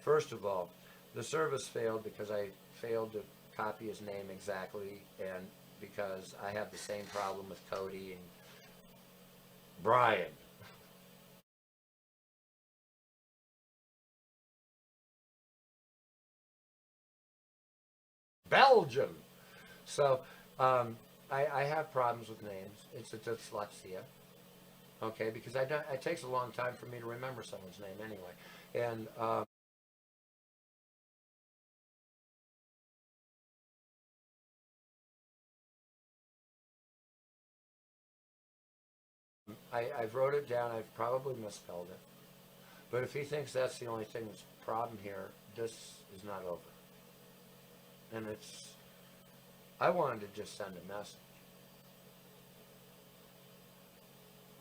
First of all, the service failed because I failed to copy his name exactly, and because I have the same problem with Cody and Brian. Belgium. So I have problems with names. It's a dyslexia. Okay, because it takes a long time for me to remember someone's name anyway. And I've wrote it down. I've probably misspelled it. But if he thinks that's the only thing that's a problem here, this is not over. And I wanted to just send a message.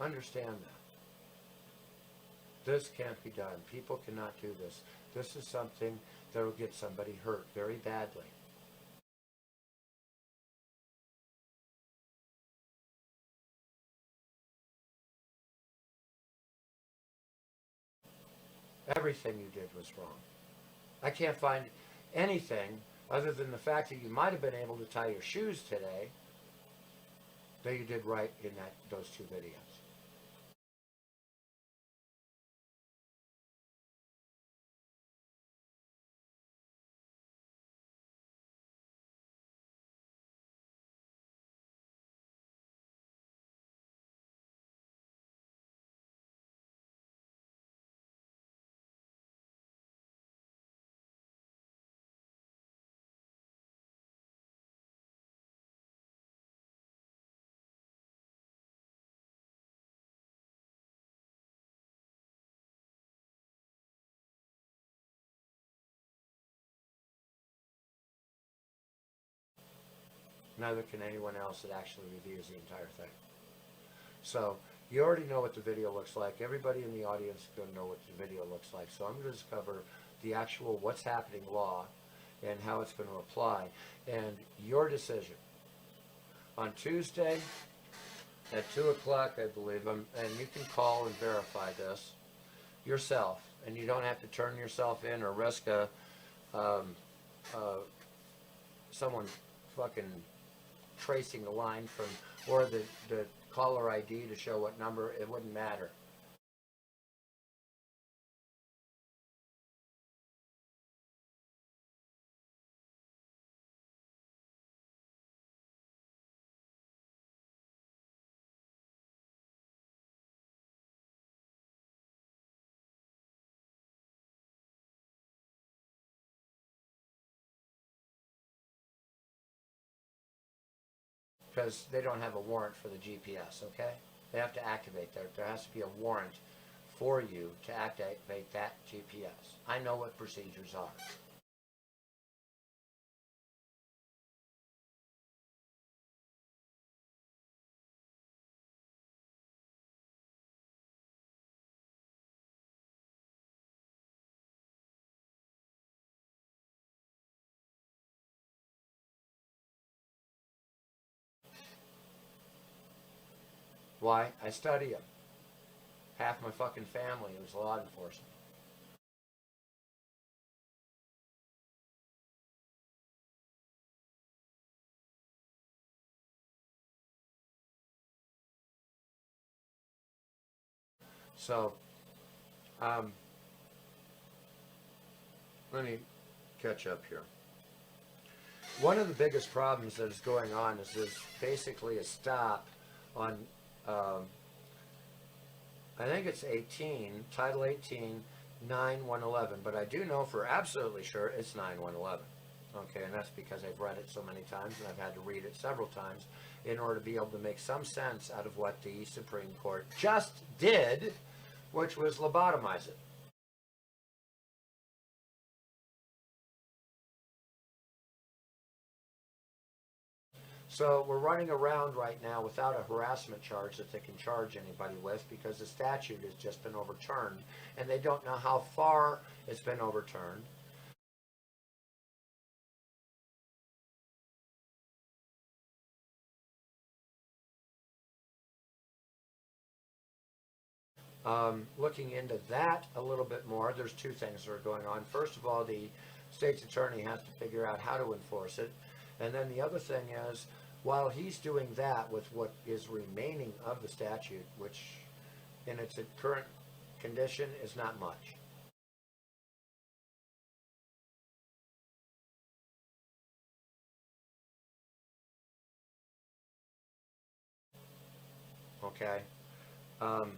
Understand that. This can't be done. People cannot do this. This is something that will get somebody hurt very badly. Everything you did was wrong. I can't find anything other than the fact that you might have been able to tie your shoes today that you did right in those two videos. Neither can anyone else that actually reviews the entire thing. So you already know what the video looks like. Everybody in the audience is going to know what the video looks like. So I'm going to just cover the actual what's happening law and how it's going to apply. And your decision. On Tuesday at 2 o'clock, I believe, and you can call and verify this yourself. And you don't have to turn yourself in or risk um, uh, someone fucking tracing the line from, or the caller ID to show what number. It wouldn't matter. Because they don't have a warrant for the GPS, okay? They have to activate that. There has to be a warrant for you to activate that GPS. I know what procedures are. Why? I study them. Half my fucking family was law enforcement. So, um, let me catch up here. One of the biggest problems that is going on is there's basically a stop on, I think it's 18, Title 18, 9-111, but I do know for absolutely sure it's 9-111. Okay, and that's because I've read it so many times and I've had to read it several times in order to be able to make some sense out of what the Supreme Court just did, which was lobotomize it. So we're running around right now without a harassment charge that they can charge anybody with because the statute has just been overturned and they don't know how far it's been overturned. Looking into that a little bit more, there's two things that are going on. First of all, the state's attorney has to figure out how to enforce it. And then the other thing is, while he's doing that with what is remaining of the statute, which in its current condition is not much. Okay? Um,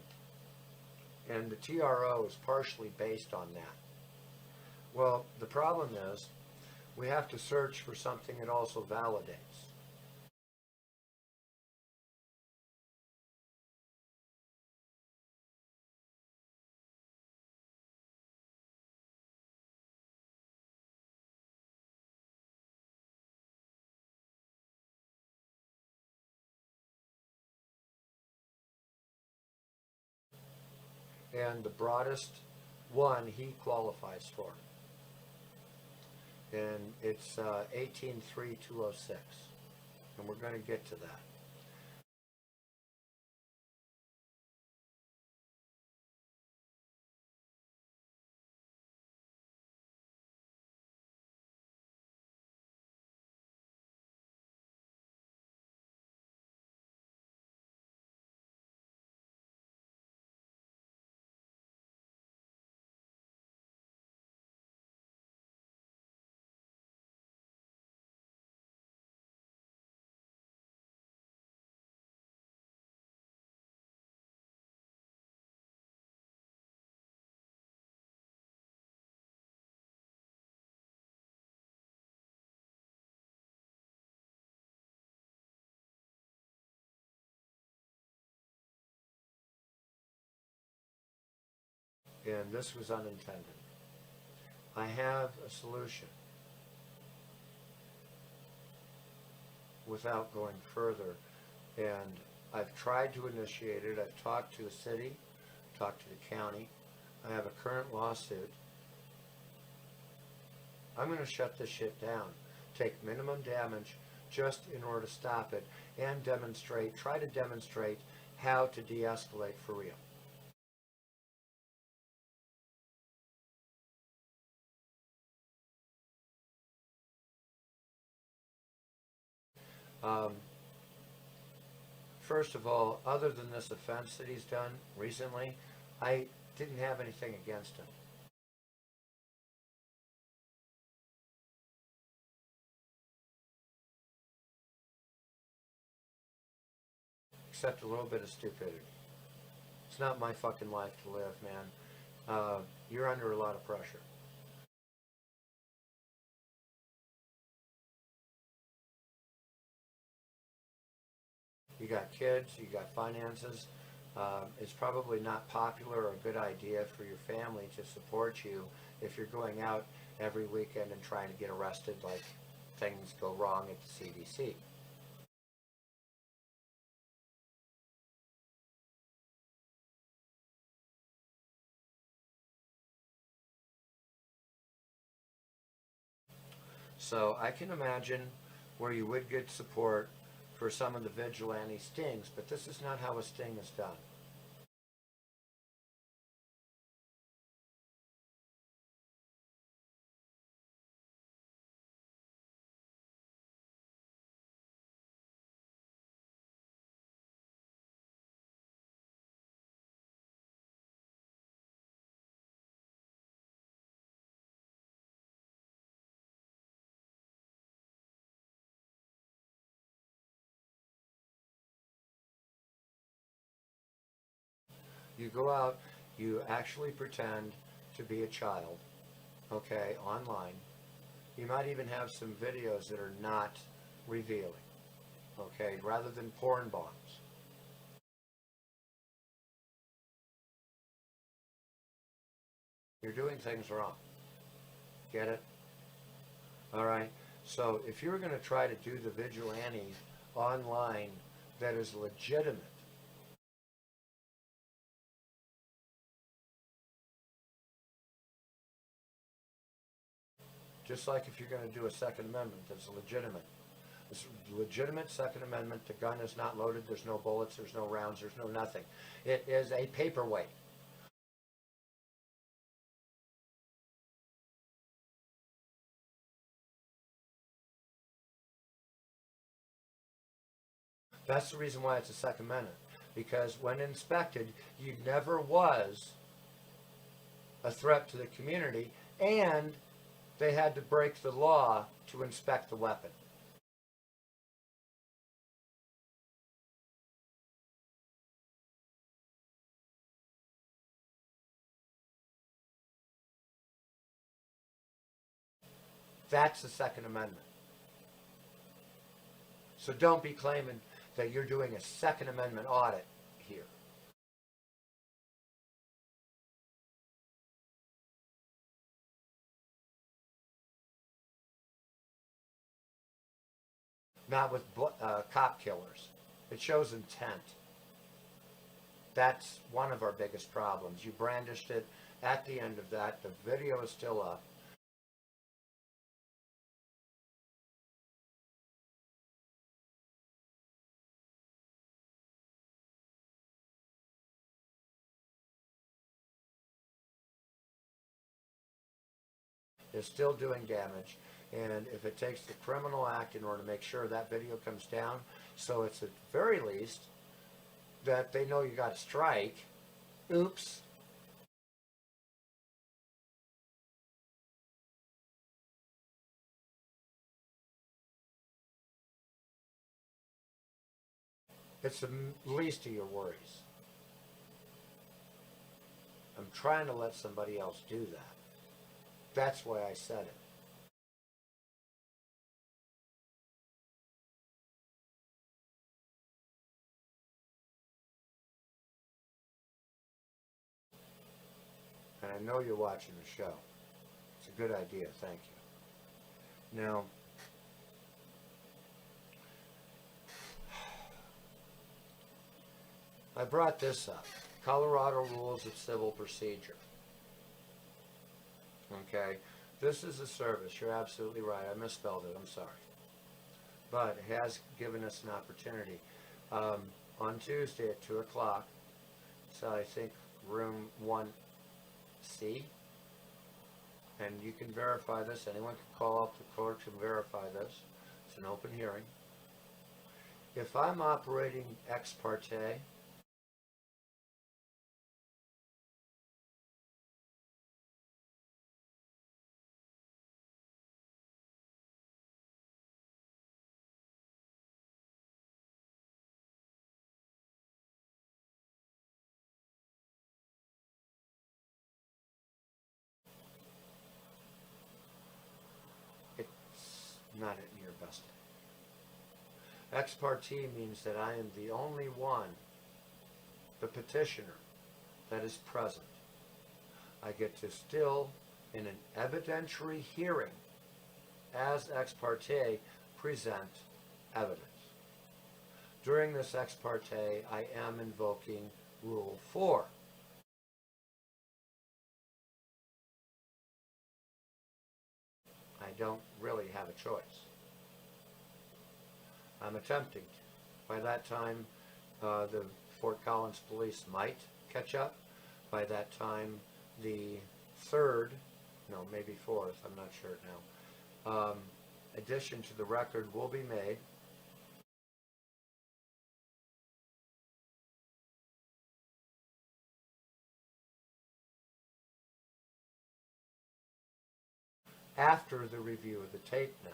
and the TRO is partially based on that. Well, the problem is we have to search for something that also validates. And the broadest one he qualifies for. And it's 183206. And we're going to get to that. And this was unintended. I have a solution without going further, and I've tried to initiate it. I've talked to the city, talked to the county. I have a current lawsuit. I'm going to shut this shit down, take minimum damage just in order to stop it, and try to demonstrate how to de-escalate for real. First of all, other than this offense that he's done recently, I didn't have anything against him. Except a little bit of stupidity. It's not my fucking life to live, man. You're under a lot of pressure. You got kids, you got finances. It's probably not popular or a good idea for your family to support you if you're going out every weekend and trying to get arrested like things go wrong at the CDC. So I can imagine where you would get support for some of the vigilante stings, but this is not how a sting is done. You go out, you actually pretend to be a child, okay, online. You might even have some videos that are not revealing, okay, rather than porn bombs. You're doing things wrong. Get it? All right. So if you're going to try to do the vigilante online that is legitimate, just like if you're going to do a Second Amendment that's legitimate. It's legitimate Second Amendment. The gun is not loaded. There's no bullets. There's no rounds. There's no nothing. It is a paperweight. That's the reason why it's a Second Amendment. Because when inspected, you never was a threat to the community, and they had to break the law to inspect the weapon. That's the Second Amendment. So don't be claiming that you're doing a Second Amendment audit here. Not with cop killers. It shows intent. That's one of our biggest problems. You brandished it at the end of that. The video is still up. Is still doing damage, and if it takes the criminal act in order to make sure that video comes down, so it's at the very least that they know you got a strike. Oops. It's the least of your worries. I'm trying to let somebody else do that. That's why I said it. And I know you're watching the show. It's a good idea, thank you. Now, I brought this up. Colorado Rules of Civil Procedure. Okay, this is a service. You're absolutely right. I misspelled it. I'm sorry. But it has given us an opportunity. On Tuesday at 2 o'clock, so I think room 1C, and you can verify this. Anyone can call up the court and verify this. It's an open hearing. If I'm operating ex parte, it's not in your best. Ex parte means that I am the only one, the petitioner, that is present. I get to still, in an evidentiary hearing, as ex parte, present evidence. During this ex parte, I am invoking Rule 4. I don't really have a choice. I'm attempting to. By that time, the Fort Collins police might catch up. By that time, the third, no, maybe fourth, I'm not sure now, addition to the record will be made. After the review of the tape now.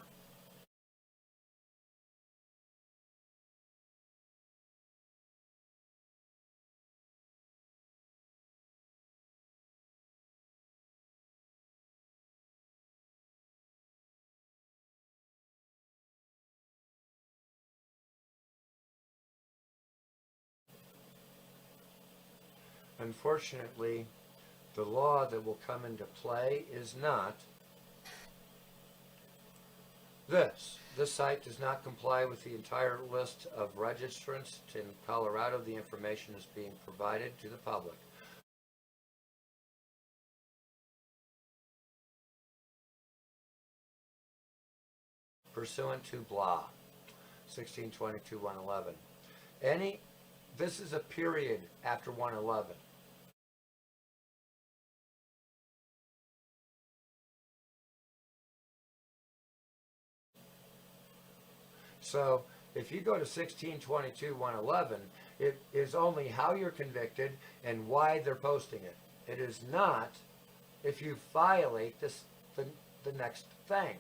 Unfortunately, the law that will come into play is not this. This site does not comply with the entire list of registrants in Colorado. The information is being provided to the public. Pursuant to blah, 1622-111. This is a period after 111. So If you go to 1622.111, it is only how you're convicted and why they're posting it. It is not if you violate the next thing.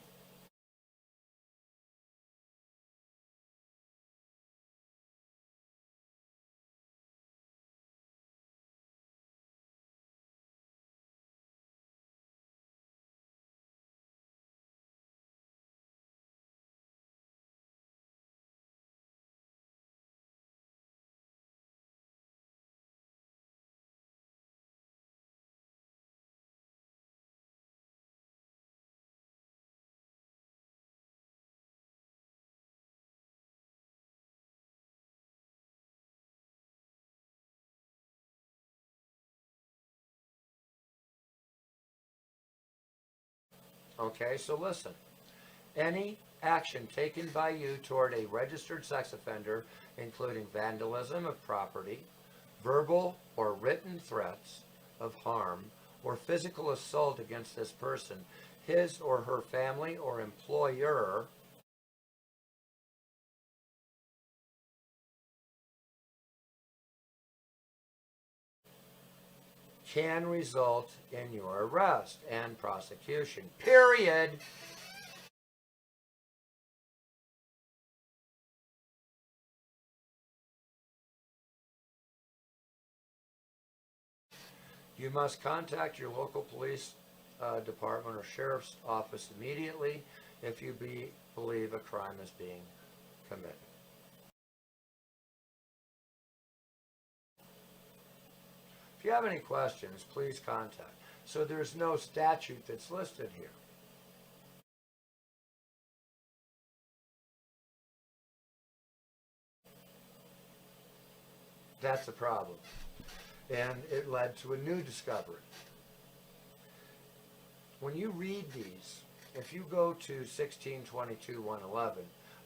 Okay, so listen. Any action taken by you toward a registered sex offender, including vandalism of property, verbal or written threats of harm, or physical assault against this person, his or her family or employer, can result in your arrest and prosecution. Period. You must contact your local police department or sheriff's office immediately if you believe a crime is being committed. If you have any questions, please contact. So there's no statute that's listed here. That's the problem. And it led to a new discovery. When you read these, if you go to 1622.111,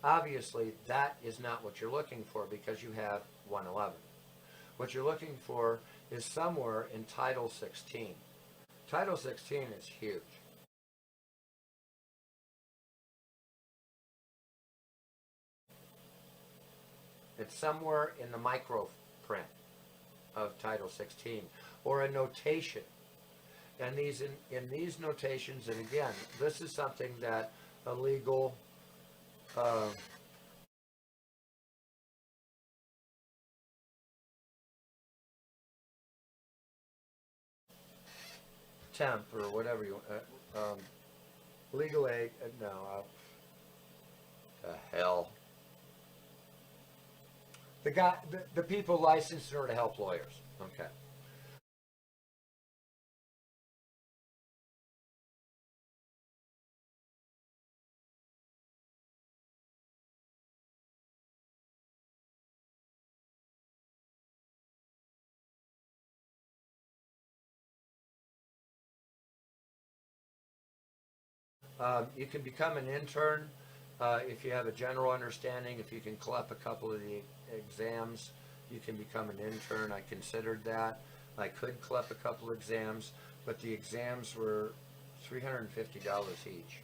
obviously that is not what you're looking for because you have 111. What you're looking for is somewhere in Title 16. Title 16 is huge. It's somewhere in the micro print of Title 16 or a notation. And these in these notations, and again, this is something that a legal temp or whatever you legal aid. No, the hell. The people licensed in order to help lawyers. Okay. You can become an intern if you have a general understanding. If you can collect a couple of the exams, you can become an intern. I considered that. I could collect a couple of exams, but the exams were $350 each.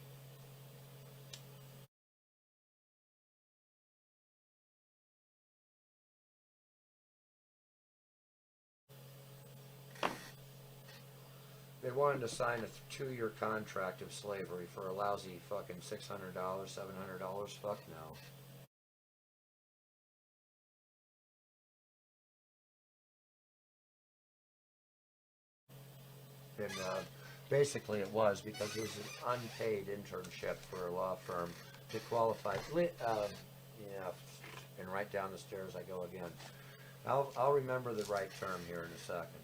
They wanted to sign a 2-year contract of slavery for a lousy fucking $600, $700. Fuck no. And basically it was because it was an unpaid internship for a law firm to qualify. Yeah, and right down the stairs I go again. I'll remember the right term here in a second.